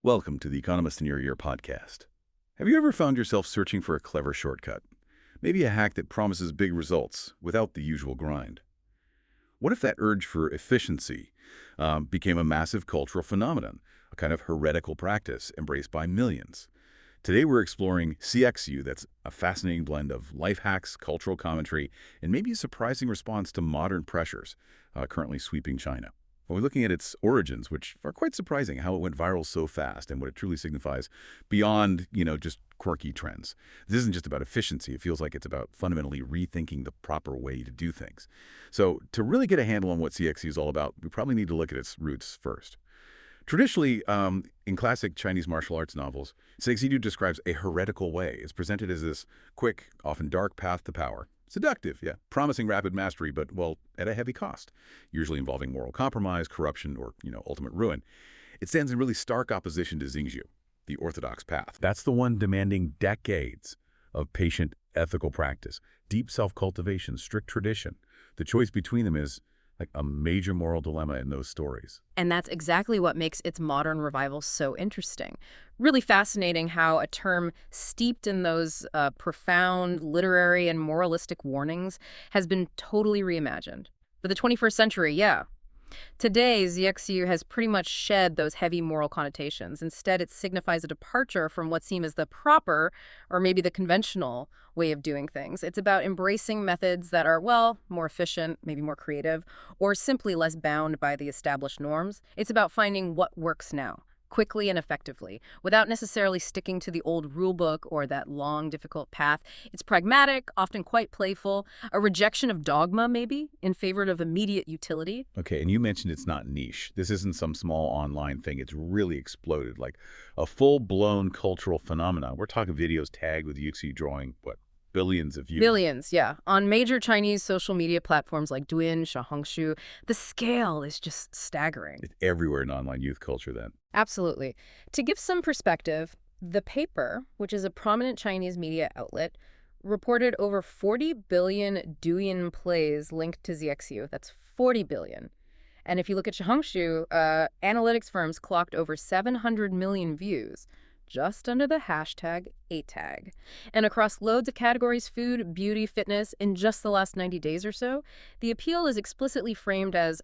Welcome to the Economist in Your Ear podcast. Have you ever found yourself searching for a clever shortcut? Maybe a hack that promises big results without the usual grind. What if that urge for efficiency became a massive cultural phenomenon, a kind of heretical practice embraced by millions? Today we're exploring CXU, that's a fascinating blend of life hacks, cultural commentary, and maybe a surprising response to modern pressures currently sweeping China. We're looking at its origins, which are quite surprising, how it went viral so fast and what it truly signifies beyond, just quirky trends. This isn't just about efficiency. It feels like it's about fundamentally rethinking the proper way to do things. So to really get a handle on what CXU is all about, we probably need to look at its roots first. Traditionally, in classic Chinese martial arts novels, CXU describes a heretical way. It's presented as this quick, often dark path to power. Seductive, yeah. Promising rapid mastery, but, well, at a heavy cost, usually involving moral compromise, corruption, or, ultimate ruin. It stands in really stark opposition to Xingzhu, the orthodox path. That's the one demanding decades of patient, ethical practice, deep self-cultivation, strict tradition. The choice between them is like a major moral dilemma in those stories. And that's exactly what makes its modern revival so interesting. Really fascinating how a term steeped in those profound literary and moralistic warnings has been totally reimagined. For the 21st century, yeah. Today, CXU has pretty much shed those heavy moral connotations. Instead, it signifies a departure from what seems as the proper, or maybe the conventional, way of doing things. It's about embracing methods that are, well, more efficient, maybe more creative, or simply less bound by the established norms. It's about finding what works now, quickly and effectively, without necessarily sticking to the old rule book or that long, difficult path. It's pragmatic, often quite playful, a rejection of dogma, maybe, in favor of immediate utility. Okay, and you mentioned it's not niche. This isn't some small online thing. It's really exploded, like a full-blown cultural phenomenon. We're talking videos tagged with CXU drawing, billions of views. Billions, yeah. On major Chinese social media platforms like Douyin, Xiaohongshu, the scale is just staggering. It's everywhere in online youth culture then. Absolutely. To give some perspective, The Paper, which is a prominent Chinese media outlet, reported over 40 billion Douyin plays linked to CXU. That's 40 billion. And if you look at Xiaohongshu, analytics firms clocked over 700 million views, just under the hashtag #ATAG. And across loads of categories, food, beauty, fitness, in just the last 90 days or so, the appeal is explicitly framed as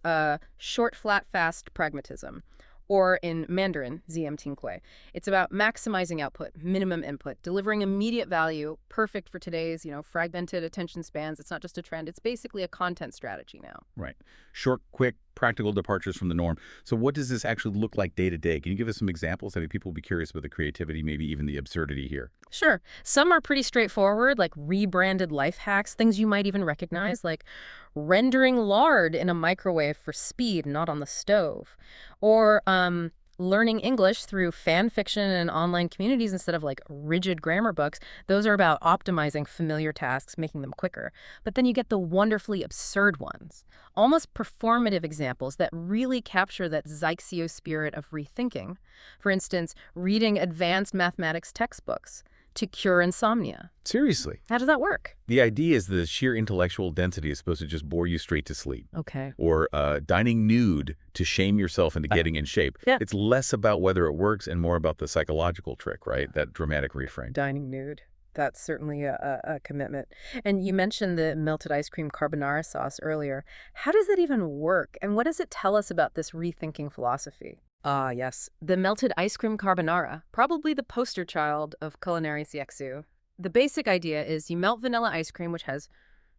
short, flat, fast pragmatism. Or in Mandarin, ZM Tingkui. It's about maximizing output, minimum input, delivering immediate value, perfect for today's, fragmented attention spans. It's not just a trend. It's basically a content strategy now. Right. Short, quick, practical departures from the norm. So what does this actually look like day to day? Can you give us some examples? I mean, people will be curious about the creativity, maybe even the absurdity here. Sure. Some are pretty straightforward, like rebranded life hacks, things you might even recognize, like rendering lard in a microwave for speed, not on the stove. Or learning English through fan fiction and online communities instead of like rigid grammar books. Those are about optimizing familiar tasks, making them quicker. But then you get the wonderfully absurd ones, almost performative examples that really capture that CXU spirit of rethinking. For instance, reading advanced mathematics textbooks to cure insomnia. Seriously? How does that work? The idea is the sheer intellectual density is supposed to just bore you straight to sleep. Okay. Or dining nude to shame yourself into getting in shape. Yeah. It's less about whether it works and more about the psychological trick, right? That dramatic reframe. Dining nude. That's certainly a commitment. And you mentioned the melted ice cream carbonara sauce earlier. How does that even work? And what does it tell us about this rethinking philosophy? Ah, yes. The melted ice cream carbonara, probably the poster child of culinary CXU. The basic idea is you melt vanilla ice cream, which has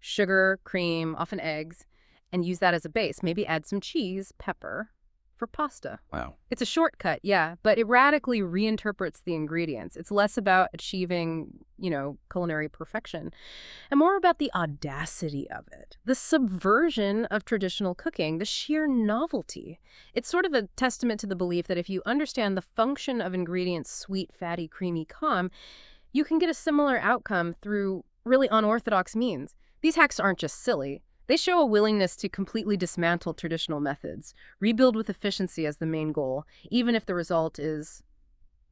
sugar, cream, often eggs, and use that as a base. Maybe add some cheese, pepper, for pasta. Wow. It's a shortcut, yeah, but it radically reinterprets the ingredients. It's less about achieving, culinary perfection, and more about the audacity of it, the subversion of traditional cooking, the sheer novelty. It's sort of a testament to the belief that if you understand the function of ingredients sweet, fatty, creamy, calm, you can get a similar outcome through really unorthodox means. These hacks aren't just silly. They show a willingness to completely dismantle traditional methods, rebuild with efficiency as the main goal, even if the result is,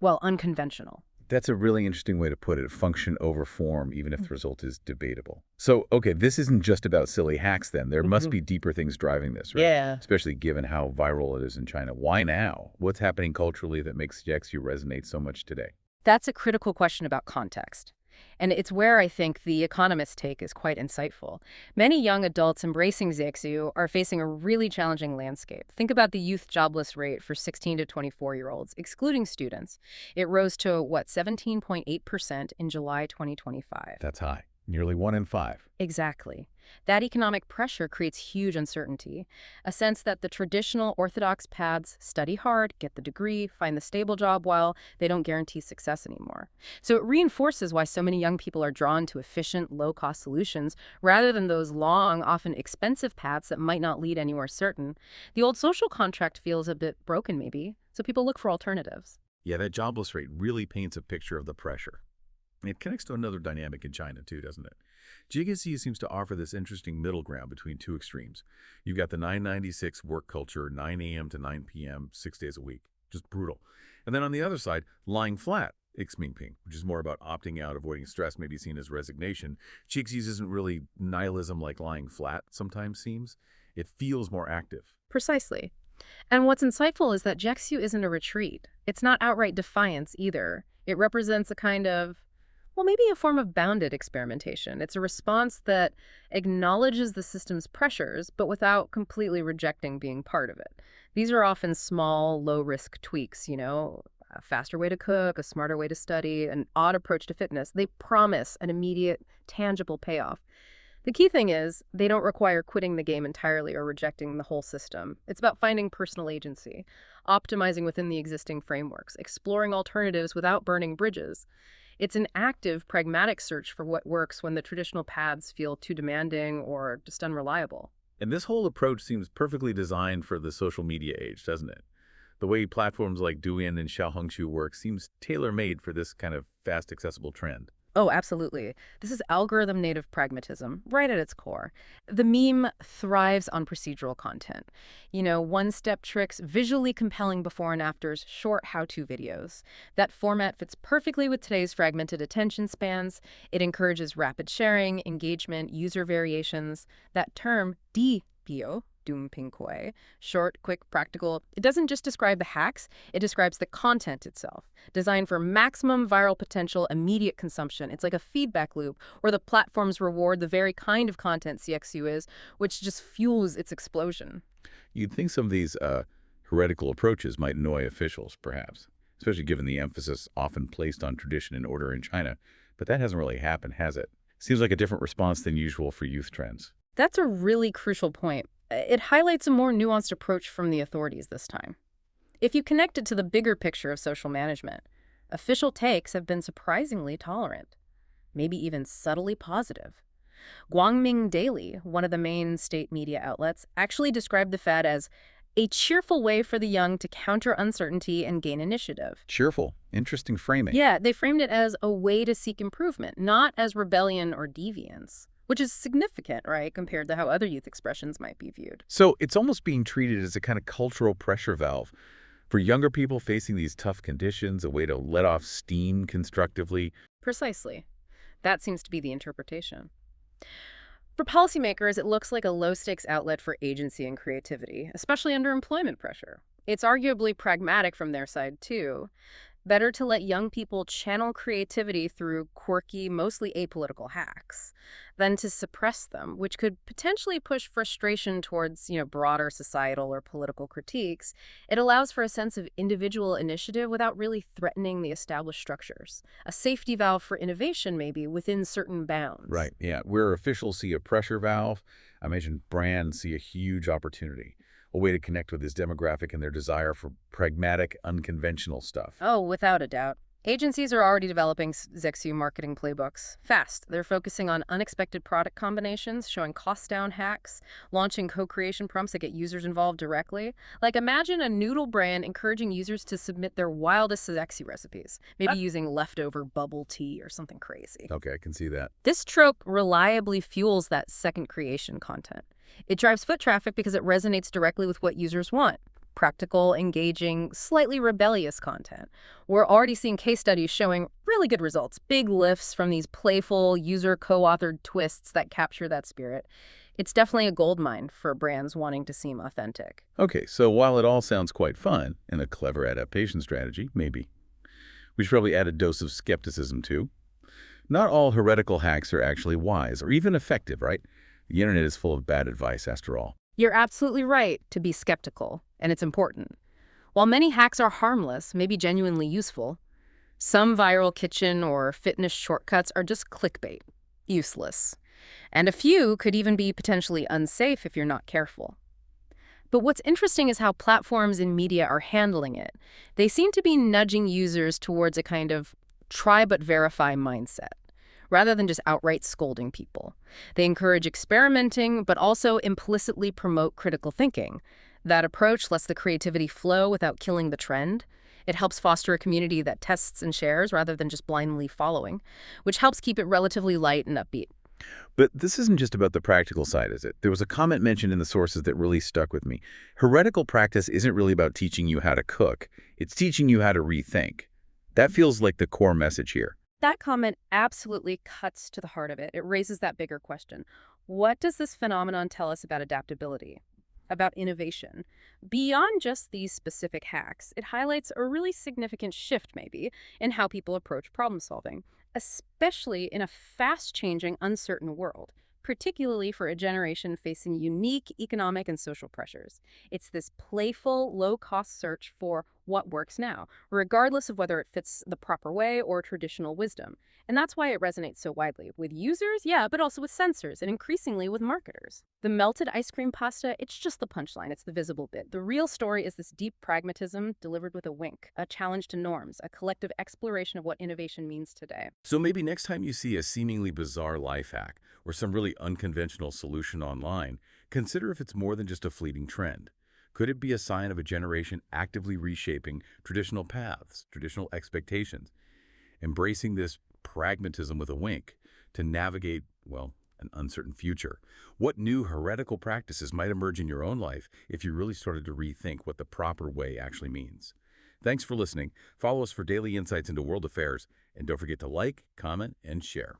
well, unconventional. That's a really interesting way to put it. Function over form, even if the result is debatable. So, okay, this isn't just about silly hacks then. There must be deeper things driving this, right? Yeah. Especially given how viral it is in China. Why now? What's happening culturally that makes Jiexu resonate so much today? That's a critical question about context. And it's where I think the Economist take is quite insightful. Many young adults embracing Jiexu are facing a really challenging landscape. Think about the youth jobless rate for 16 to 24-year-olds, excluding students. It rose to, 17.8% in July 2025. That's high. Nearly 1 in 5. Exactly. That economic pressure creates huge uncertainty, a sense that the traditional orthodox paths, study hard, get the degree, find the stable job, while they don't guarantee success anymore. So it reinforces why so many young people are drawn to efficient, low-cost solutions rather than those long, often expensive paths that might not lead anywhere certain. The old social contract feels a bit broken maybe, so people look for alternatives. Yeah, that jobless rate really paints a picture of the pressure. It connects to another dynamic in China, too, doesn't it? Jiexu seems to offer this interesting middle ground between two extremes. You've got the 996 work culture, 9 a.m. to 9 p.m., 6 days a week. Just brutal. And then on the other side, lying flat, Xmingping, which is more about opting out, avoiding stress, maybe seen as resignation. Jiexu's isn't really nihilism like lying flat sometimes seems. It feels more active. Precisely. And what's insightful is that Jiexu isn't a retreat. It's not outright defiance either. It represents a kind of, maybe a form of bounded experimentation. It's a response that acknowledges the system's pressures, but without completely rejecting being part of it. These are often small, low-risk tweaks, a faster way to cook, a smarter way to study, an odd approach to fitness. They promise an immediate, tangible payoff. The key thing is, they don't require quitting the game entirely or rejecting the whole system. It's about finding personal agency, optimizing within the existing frameworks, exploring alternatives without burning bridges. It's an active, pragmatic search for what works when the traditional paths feel too demanding or just unreliable. And this whole approach seems perfectly designed for the social media age, doesn't it? The way platforms like Douyin and Xiaohongshu work seems tailor-made for this kind of fast, accessible trend. Oh, absolutely. This is algorithm-native pragmatism, right at its core. The meme thrives on procedural content. One-step tricks, visually compelling before and afters, short how-to videos. That format fits perfectly with today's fragmented attention spans. It encourages rapid sharing, engagement, user variations. That term, DPO, Dumpingkui, short, quick, practical. It doesn't just describe the hacks, it describes the content itself, designed for maximum viral potential, immediate consumption. It's like a feedback loop where the platforms reward the very kind of content Jiexu is, which just fuels its explosion. You'd think some of these heretical approaches might annoy officials, perhaps, especially given the emphasis often placed on tradition and order in China. But that hasn't really happened, has it? Seems like a different response than usual for youth trends. That's a really crucial point. It highlights a more nuanced approach from the authorities this time. If you connect it to the bigger picture of social management, official takes have been surprisingly tolerant, maybe even subtly positive. Guangming Daily, one of the main state media outlets, actually described the fad as a cheerful way for the young to counter uncertainty and gain initiative. Cheerful. Interesting framing. Yeah, they framed it as a way to seek improvement, not as rebellion or deviance. Which is significant, right, compared to how other youth expressions might be viewed. So it's almost being treated as a kind of cultural pressure valve for younger people facing these tough conditions, a way to let off steam constructively. Precisely. That seems to be the interpretation. For policymakers, it looks like a low-stakes outlet for agency and creativity, especially under employment pressure. It's arguably pragmatic from their side, too. Better to let young people channel creativity through quirky, mostly apolitical hacks than to suppress them, which could potentially push frustration towards, broader societal or political critiques. It allows for a sense of individual initiative without really threatening the established structures. A safety valve for innovation, maybe, within certain bounds. Right, yeah. Where officials see a pressure valve, I imagine brands see a huge opportunity. A way to connect with this demographic and their desire for pragmatic, unconventional stuff. Oh, without a doubt. Agencies are already developing Jiexu marketing playbooks. Fast. They're focusing on unexpected product combinations, showing cost-down hacks, launching co-creation prompts that get users involved directly. Like, imagine a noodle brand encouraging users to submit their wildest Jiexu recipes, maybe using leftover bubble tea or something crazy. Okay, I can see that. This trope reliably fuels that second creation content. It drives foot traffic because it resonates directly with what users want. practical, engaging, slightly rebellious content. We're already seeing case studies showing really good results, big lifts from these playful, user co-authored twists that capture that spirit. It's definitely a goldmine for brands wanting to seem authentic. Okay, so while it all sounds quite fun and a clever adaptation strategy, maybe, we should probably add a dose of skepticism too. Not all heretical hacks are actually wise or even effective, right? The internet is full of bad advice after all. You're absolutely right to be skeptical, and it's important. While many hacks are harmless, maybe genuinely useful, some viral kitchen or fitness shortcuts are just clickbait, useless. And a few could even be potentially unsafe if you're not careful. But what's interesting is how platforms and media are handling it. They seem to be nudging users towards a kind of try but verify mindset, rather than just outright scolding people. They encourage experimenting, but also implicitly promote critical thinking. That approach lets the creativity flow without killing the trend. It helps foster a community that tests and shares rather than just blindly following, which helps keep it relatively light and upbeat. But this isn't just about the practical side, is it? There was a comment mentioned in the sources that really stuck with me. Heretical practice isn't really about teaching you how to cook. It's teaching you how to rethink. That feels like the core message here. That comment absolutely cuts to the heart of it. It raises that bigger question. What does this phenomenon tell us about adaptability, about innovation? Beyond just these specific hacks, it highlights a really significant shift, maybe, in how people approach problem solving, especially in a fast-changing, uncertain world, particularly for a generation facing unique economic and social pressures. It's this playful, low-cost search for what works now, regardless of whether it fits the proper way or traditional wisdom. And that's why it resonates so widely with users, yeah, but also with censors and increasingly with marketers. The melted ice cream pasta, it's just the punchline, it's the visible bit. The real story is this deep pragmatism delivered with a wink, a challenge to norms, a collective exploration of what innovation means today. So maybe next time you see a seemingly bizarre life hack or some really unconventional solution online, consider if it's more than just a fleeting trend. Could it be a sign of a generation actively reshaping traditional paths, traditional expectations, embracing this pragmatism with a wink to navigate, well, an uncertain future? What new heretical practices might emerge in your own life if you really started to rethink what the proper way actually means? Thanks for listening. Follow us for daily insights into world affairs, and don't forget to like, comment, and share.